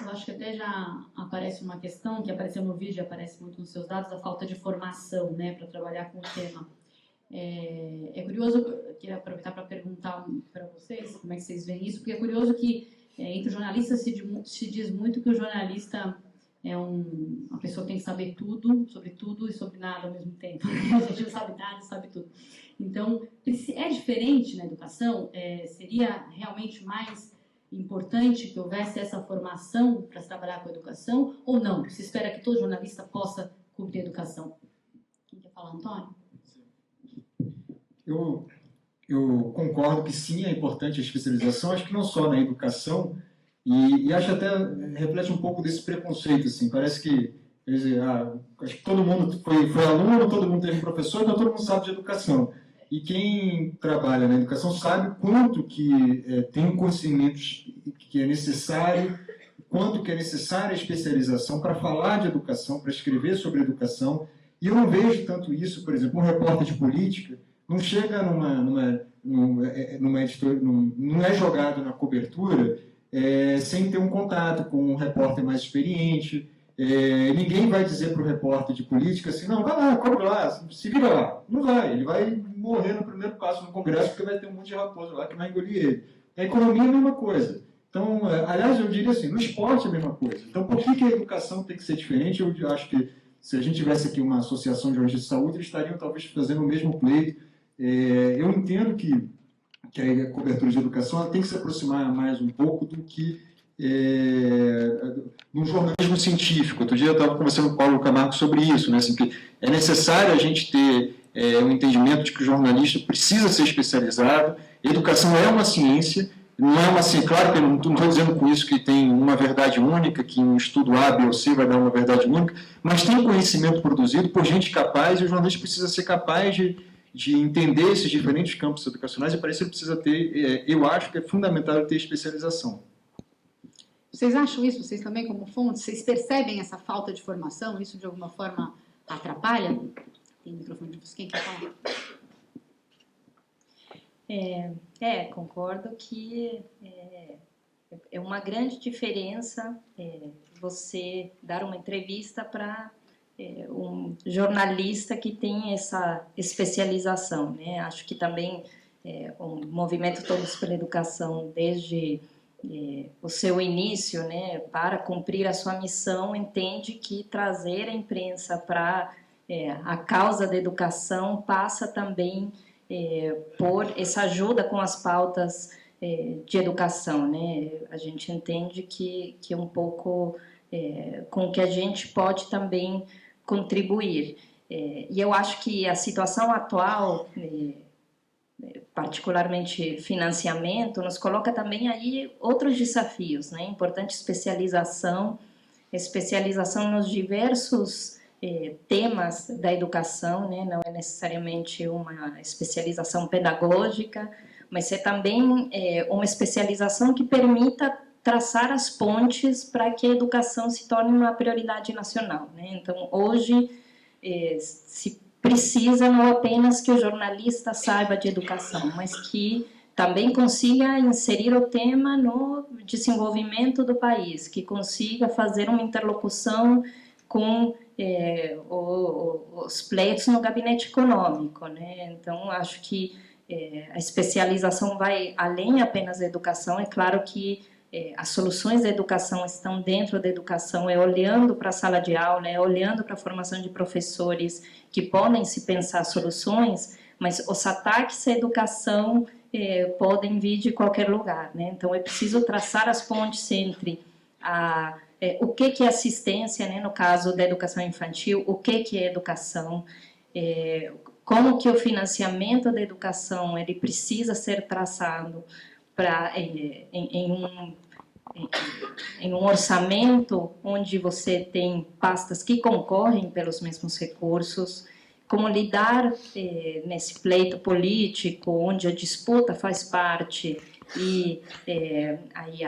Eu acho que até já aparece uma questão que apareceu no vídeo, aparece muito nos seus dados, a falta de formação, né, para trabalhar com o tema. É curioso, eu queria aproveitar para perguntar para vocês como é que vocês veem isso, porque é curioso que entre os jornalistas se diz muito que o jornalista é uma pessoa que tem que saber tudo e sobre nada ao mesmo tempo. A gente não sabe nada e sabe tudo. Então, é diferente na educação? Seria realmente mais importante que houvesse essa formação para se trabalhar com a educação ou não? Se espera que todo jornalista possa cobrir a educação? Quem quer falar, Antônio? Eu concordo que sim, é importante a especialização, acho que não só na educação, e acho até reflete um pouco desse preconceito, assim, parece que, quer dizer, acho que todo mundo foi aluno, todo mundo teve professor, então todo mundo sabe de educação. E quem trabalha na educação sabe quanto que tem um conhecimento que é necessário, quanto que é necessária a especialização para falar de educação, para escrever sobre educação, e eu não vejo tanto isso, por exemplo, um repórter de política não chega numa editora, não é jogado na cobertura sem ter um contato com um repórter mais experiente. Ninguém vai dizer para o repórter de política assim, não, vai lá, cobre lá, se vira lá. Não vai, ele vai morrer no primeiro passo no Congresso porque vai ter um monte de raposa lá que vai engolir ele. A economia é a mesma coisa. Então, aliás, eu diria assim, no esporte é a mesma coisa. Então, por que a educação tem que ser diferente? Eu acho que se a gente tivesse aqui uma associação de jornalistas de saúde, eles estariam talvez fazendo o mesmo pleito. Eu entendo que a cobertura de educação ela tem que se aproximar mais um pouco do que no jornalismo científico. Outro dia eu estava conversando com o Paulo Camargo sobre isso, né? Assim, que é necessário a gente ter um entendimento de que o jornalista precisa ser especializado. Educação é uma ciência, não é uma ciência, claro que eu não estou dizendo com isso que tem uma verdade única, que um estudo A, B ou C vai dar uma verdade única, mas tem conhecimento produzido por gente capaz e o jornalista precisa ser capaz de entender esses diferentes campos educacionais e para isso ele precisa ter, eu acho que é fundamental ter especialização. Vocês acham isso, vocês também como fonte, vocês percebem essa falta de formação, isso de alguma forma atrapalha? Tem microfone de vocês, quem quer falar? Concordo que é uma grande diferença você dar uma entrevista para um jornalista que tem essa especialização, né? Acho que também o movimento Todos pela Educação, desde o seu início, né, para cumprir a sua missão, entende que trazer a imprensa para a causa da educação passa também por essa ajuda com as pautas de educação, né? A gente entende que é um pouco com que a gente pode também contribuir. E eu acho que a situação atual, particularmente financiamento, nos coloca também aí outros desafios, né? Importante especialização nos diversos temas da educação, né? Não é necessariamente uma especialização pedagógica, mas é também uma especialização que permita traçar as pontes para que a educação se torne uma prioridade nacional, né? Então, hoje, se precisa não apenas que o jornalista saiba de educação, mas que também consiga inserir o tema no desenvolvimento do país, que consiga fazer uma interlocução com os pleitos no gabinete econômico, né? Então, acho que a especialização vai além apenas da educação. É claro que as soluções da educação estão dentro da educação, olhando para a sala de aula, olhando para a formação de professores que podem se pensar soluções, mas os ataques à educação podem vir de qualquer lugar, né? Então, é preciso traçar as pontes entre o que é assistência, né, no caso da educação infantil, o que é educação, como que o financiamento da educação ele precisa ser traçado em um orçamento onde você tem pastas que concorrem pelos mesmos recursos, como lidar nesse pleito político, onde a disputa faz parte e aí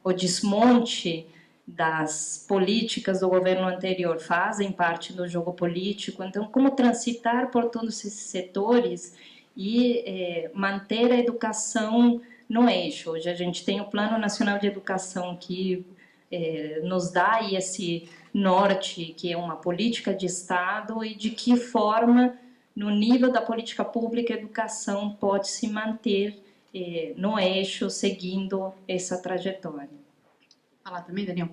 o desmonte das políticas do governo anterior fazem parte do jogo político. Então, como transitar por todos esses setores e manter a educação no eixo. Hoje a gente tem o Plano Nacional de Educação que nos dá aí esse norte, que é uma política de Estado, e de que forma, no nível da política pública, a educação pode se manter no eixo, seguindo essa trajetória. Falar também, Daniel?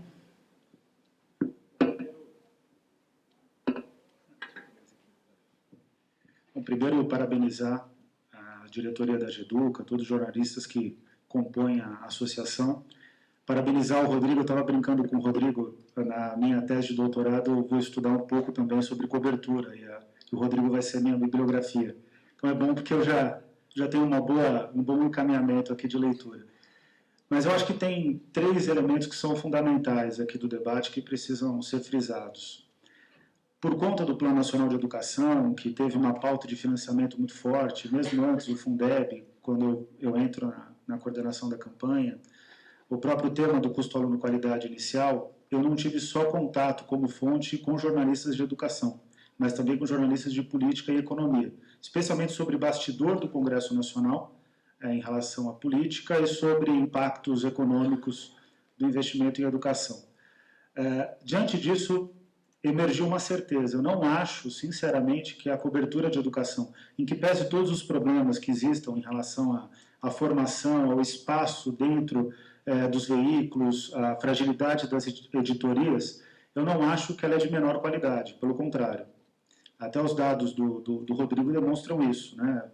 Bom, primeiro, parabenizar a diretoria da GEDUCA, todos os jornalistas que compõem a associação. Parabenizar o Rodrigo, eu estava brincando com o Rodrigo, na minha tese de doutorado eu vou estudar um pouco também sobre cobertura, e o Rodrigo vai ser a minha bibliografia. Então é bom porque eu já tenho um bom encaminhamento aqui de leitura. Mas eu acho que tem 3 elementos que são fundamentais aqui do debate que precisam ser frisados. Por conta do Plano Nacional de Educação, que teve uma pauta de financiamento muito forte, mesmo antes do Fundeb, quando eu entro na coordenação da campanha, o próprio tema do custo aluno qualidade inicial, eu não tive só contato como fonte com jornalistas de educação, mas também com jornalistas de política e economia, especialmente sobre bastidor do Congresso Nacional, em relação à política, e sobre impactos econômicos do investimento em educação. Diante disso, emergiu uma certeza. Eu não acho, sinceramente, que a cobertura de educação, em que pese todos os problemas que existam em relação à formação, ao espaço dentro dos veículos, a fragilidade das editorias, eu não acho que ela é de menor qualidade, pelo contrário. Até os dados do Rodrigo demonstram isso, né?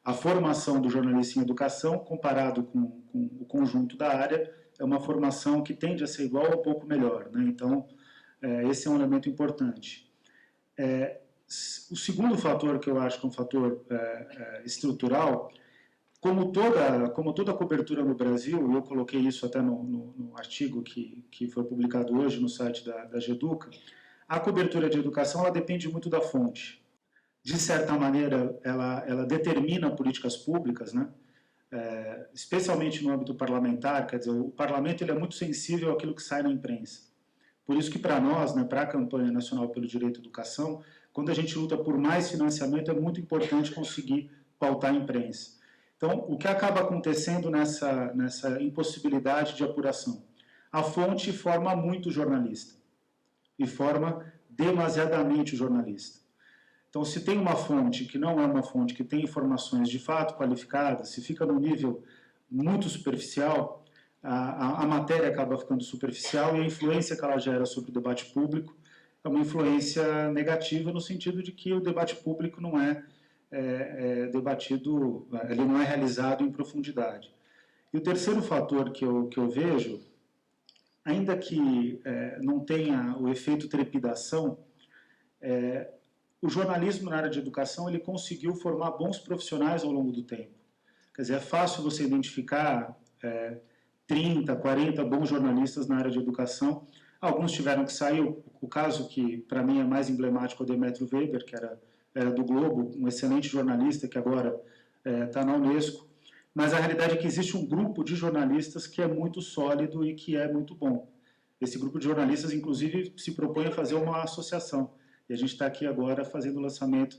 A formação do jornalista em educação, comparado com o conjunto da área, é uma formação que tende a ser igual ou um pouco melhor, né? Então, esse é um elemento importante. O segundo fator, que eu acho que é um fator estrutural, como toda a cobertura no Brasil, eu coloquei isso até no artigo que foi publicado hoje no site da GEDUCA, a cobertura de educação ela depende muito da fonte. De certa maneira, ela determina políticas públicas, né? Especialmente no âmbito parlamentar, quer dizer, o parlamento ele é muito sensível àquilo que sai na imprensa. Por isso que para nós, né, para a campanha nacional pelo direito à educação, quando a gente luta por mais financiamento, é muito importante conseguir pautar a imprensa. Então, o que acaba acontecendo nessa impossibilidade de apuração? A fonte forma muito o jornalista e forma demasiadamente o jornalista. Então, se tem uma fonte que não é uma fonte que tem informações de fato qualificadas, se fica num nível muito superficial, a matéria acaba ficando superficial e a influência que ela gera sobre o debate público é uma influência negativa no sentido de que o debate público não é debatido, ele não é realizado em profundidade. E o terceiro fator que eu vejo, ainda que não tenha o efeito trepidação, o jornalismo na área de educação ele conseguiu formar bons profissionais ao longo do tempo. Quer dizer, é fácil você identificar 30, 40 bons jornalistas na área de educação. Alguns tiveram que sair. O caso que, para mim, é mais emblemático é o Demetrio Weber, que era do Globo, um excelente jornalista que agora está na Unesco. Mas a realidade é que existe um grupo de jornalistas que é muito sólido e que é muito bom. Esse grupo de jornalistas, inclusive, se propõe a fazer uma associação. E a gente está aqui agora fazendo o lançamento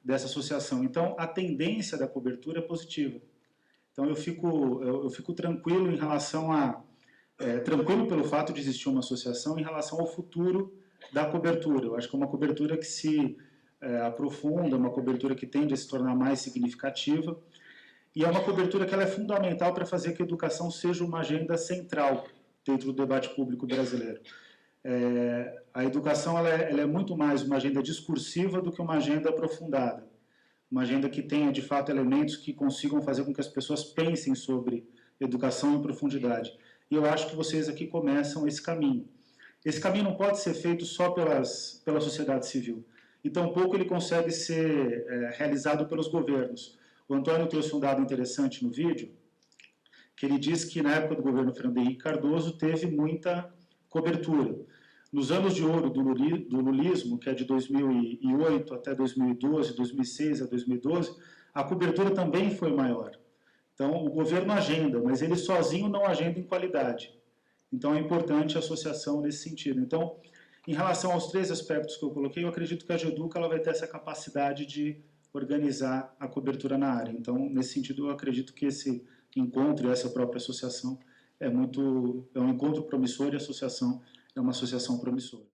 dessa associação. Então, a tendência da cobertura é positiva. Então, eu fico tranquilo em relação tranquilo pelo fato de existir uma associação em relação ao futuro da cobertura. Eu acho que é uma cobertura que se aprofunda, uma cobertura que tende a se tornar mais significativa, e é uma cobertura que ela é fundamental para fazer que a educação seja uma agenda central dentro do debate público brasileiro. A educação ela é muito mais uma agenda discursiva do que uma agenda aprofundada. Uma agenda que tenha, de fato, elementos que consigam fazer com que as pessoas pensem sobre educação em profundidade. E eu acho que vocês aqui começam esse caminho. Esse caminho não pode ser feito só pela sociedade civil. E tampouco ele consegue ser realizado pelos governos. O Antônio trouxe um dado interessante no vídeo, que ele diz que na época do governo Fernando Henrique Cardoso teve muita cobertura. Nos anos de ouro do lulismo, que é de 2008 até 2012, 2006 a 2012, a cobertura também foi maior. Então, o governo agenda, mas ele sozinho não agenda em qualidade. Então, é importante a associação nesse sentido. Então, em relação aos 3 aspectos que eu coloquei, eu acredito que a GEDUCA ela vai ter essa capacidade de organizar a cobertura na área. Então, nesse sentido, eu acredito que esse encontro e essa própria associação é um encontro promissor e a associação é uma associação promissora.